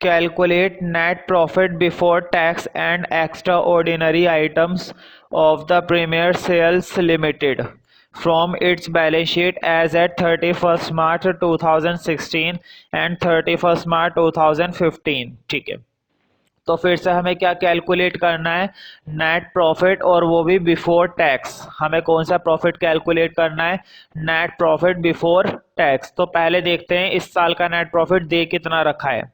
Calculate net profit before tax and extraordinary items of the Premier Sales Limited from its balance sheet as at 31st March 2016 and 31st March 2015। ठीक है, तो फिर से हमें क्या calculate करना है, नेट प्रॉफिट, और वो भी बिफोर टैक्स। हमें कौन सा प्रॉफिट कैलकुलेट करना है, नेट प्रॉफिट बिफोर टैक्स। तो पहले देखते हैं इस साल का नेट प्रॉफिट दे कितना रखा है।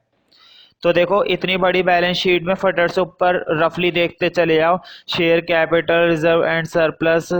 तो देखो इतनी बड़ी बैलेंस शीट में फटाफट से ऊपर रफली देखते चले जाओ, share capital, reserve and surplus.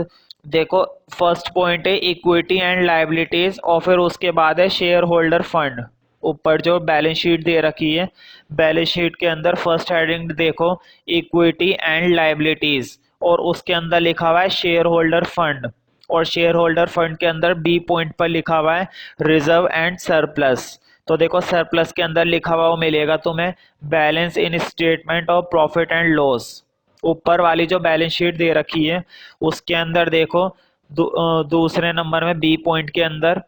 देखो फर्स्ट पॉइंट है इक्विटी एंड लायबिलिटीज, और फिर उसके बाद है शेयर होल्डर फंड। ऊपर जो बैलेंस शीट दे रखी है, बैलेंस शीट के अंदर फर्स्ट हेडिंग देखो इक्विटी एंड लायबिलिटीज, और उसके अंदर लिखा हुआ है शेयर होल्डर फंड, और शेयर होल्डर फंड के अंदर बी पॉइंट पर लिखा हुआ है रिजर्व एंड सरप्लस। तो देखो सरप्लस के अंदर लिखा हुआ वो मिलेगा तुम्हें balance in statement of profit and loss. ऊपर वाली जो बैलेंस शीट दे रखी है उसके अंदर देखो दूसरे नंबर में बी पॉइंट के अंदर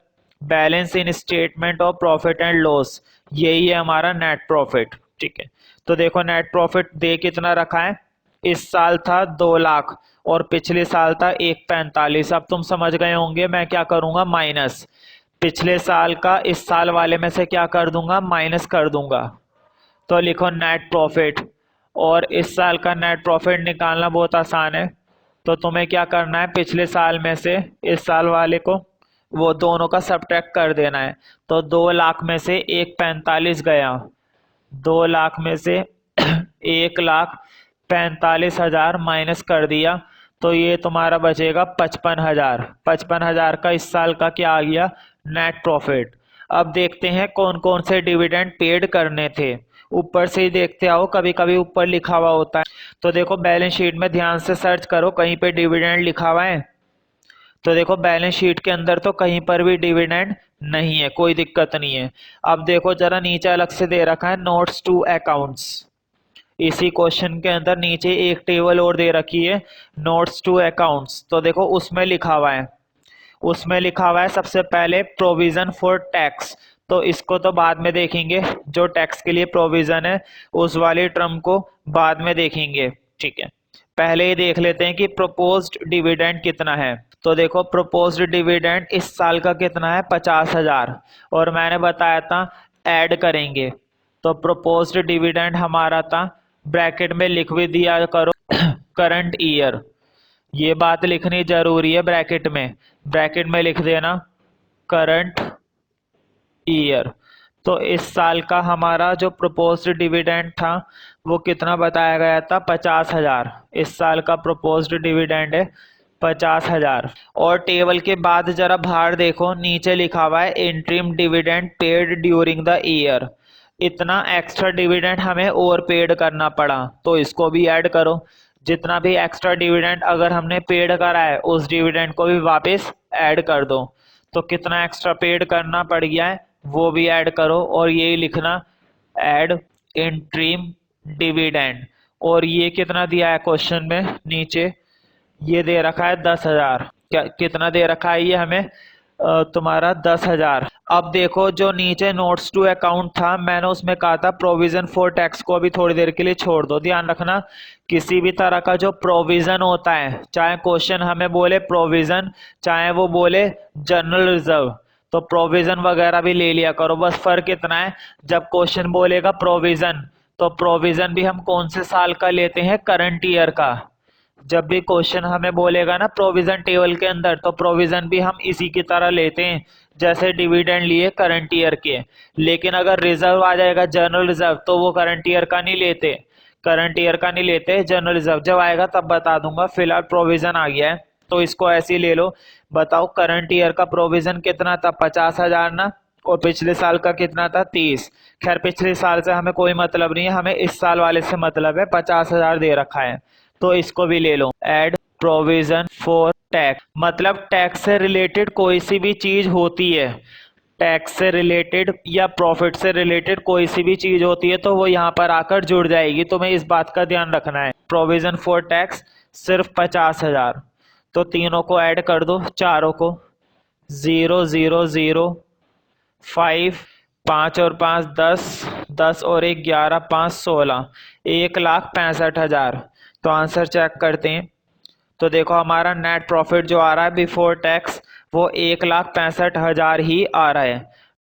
balance in statement of profit and loss, यही है हमारा नेट प्रॉफिट। ठीक है, तो देखो नेट प्रॉफिट दे कितना रखा है, इस साल था 2 लाख और पिछले साल था 145। अब तुम समझ गए होंगे मैं क्या करूंगा, माइनस पिछले साल का इस साल वाले में से क्या कर दूंगा, माइनस कर दूंगा। तो लिखो नेट प्रॉफिट, और इस साल का नेट प्रॉफिट निकालना बहुत आसान है। तो तुम्हें क्या करना है, पिछले साल में से इस साल वाले को वो दोनों का सब्ट्रैक्ट कर देना है। तो 2 लाख में से 145 गया, 2 लाख में से 1,45,000 माइनस कर दिया, तो ये तुम्हारा बचेगा 55,000। 55,000 का इस साल का क्या आ गया, नेट प्रॉफिट। अब देखते हैं कौन कौन से डिविडेंड पेड करने थे। ऊपर से ही देखते आओ, कभी कभी ऊपर लिखा हुआ होता है। तो देखो बैलेंस शीट में ध्यान से सर्च करो, कहीं पे डिविडेंड लिखा हुआ है। तो देखो बैलेंस शीट के अंदर तो कहीं पर भी डिविडेंड नहीं है, कोई दिक्कत नहीं है। अब देखो जरा नीचे अलग से दे रखा है नोट्स टू अकाउंट्स। इसी क्वेश्चन के अंदर नीचे एक टेबल और दे रखी है नोट्स टू अकाउंट्स। तो देखो उसमें लिखा हुआ है, उसमें लिखा हुआ है सबसे पहले प्रोविजन फॉर टैक्स। तो इसको तो बाद में देखेंगे, जो टैक्स के लिए प्रोविजन है उस वाली टर्म को बाद में देखेंगे। ठीक है, पहले ही देख लेते हैं कि प्रोपोज्ड डिविडेंड कितना है। तो देखो प्रोपोज्ड डिविडेंड इस साल का कितना है, 50,000, और मैंने बताया था ऐड करेंगे। तो प्रोपोज्ड डिविडेंड हमारा था, ब्रैकेट में लिख भी दिया करो करंट ईयर, ये बात लिखनी जरूरी है ब्रैकेट में लिख देना करंट ईयर। तो इस साल का हमारा जो प्रपोज्ड डिविडेंड था वो कितना बताया गया था, 50,000। इस साल का प्रपोज्ड डिविडेंड है 50,000। और टेबल के बाद जरा बाहर देखो, नीचे लिखा हुआ है interim dividend paid during the year. इतना एक्स्ट्रा डिविडेंड हमें और पेड करना पड़ा, तो इसको भी ऐड करो। जितना भी एक्स्ट्रा डिविडेंड अगर हमने पेड करा है उस डिविडेंड को भी वापस ऐड कर दो। तो कितना एक्स्ट्रा पेड करना पड़ गया है वो भी ऐड करो, और यही लिखना ऐड इंटरिम डिविडेंड। और ये कितना दिया है क्वेश्चन में नीचे, ये दे रखा है 10,000। क्या कितना दे रखा है ये हमें, तुम्हारा 10,000। अब देखो जो नीचे नोट्स टू अकाउंट था, मैंने उसमें कहा था प्रोविजन फॉर टैक्स को अभी थोड़ी देर के लिए छोड़ दो। ध्यान रखना किसी भी तरह का जो प्रोविजन होता है, चाहे क्वेश्चन हमें बोले प्रोविजन, चाहे वो बोले जनरल रिजर्व, तो प्रोविजन वगैरह भी ले लिया करो। बस फर्क इतना है, जब क्वेश्चन बोलेगा प्रोविजन, तो प्रोविजन भी हम कौन से साल का लेते हैं, करंट ईयर का। जब भी क्वेश्चन हमें बोलेगा ना प्रोविजन टेबल के अंदर, तो प्रोविजन भी हम इसी की तरह लेते हैं जैसे डिविडेंड लिए करंट ईयर के। लेकिन अगर रिजर्व आ जाएगा जनरल रिजर्व, तो वो करंट ईयर का नहीं लेते, करंट ईयर का नहीं लेते, जनरल रिजर्व जब आएगा तब बता दूंगा। फिलहाल प्रोविजन आ गया है तो इसको ऐसे ही ले लो। बताओ करंट ईयर का प्रोविजन कितना था, 50,000 ना, और पिछले साल का कितना था, 30। खैर पिछले साल से हमें कोई मतलब नहीं है, हमें इस साल वाले से मतलब है, 50,000 दे रखा है तो इसको भी ले लो। एड प्रोविजन फॉर टैक्स, मतलब टैक्स से रिलेटेड कोई सी भी चीज होती है, टैक्स से रिलेटेड या प्रॉफिट से रिलेटेड कोई सी भी चीज होती है तो वो यहाँ पर आकर जुड़ जाएगी। तुम्हें इस बात का ध्यान रखना है। प्रोविजन फॉर टैक्स सिर्फ 50,000, तो तीनों को ऐड कर दो, चारों को, 0 0 0 5, 5 और 5 10, 10 और 1 11, 5 16, 1,65,000। तो आंसर चेक करते हैं। तो देखो हमारा नेट प्रॉफिट जो आ रहा है बिफोर टैक्स वो 1,65,000 ही आ रहा है।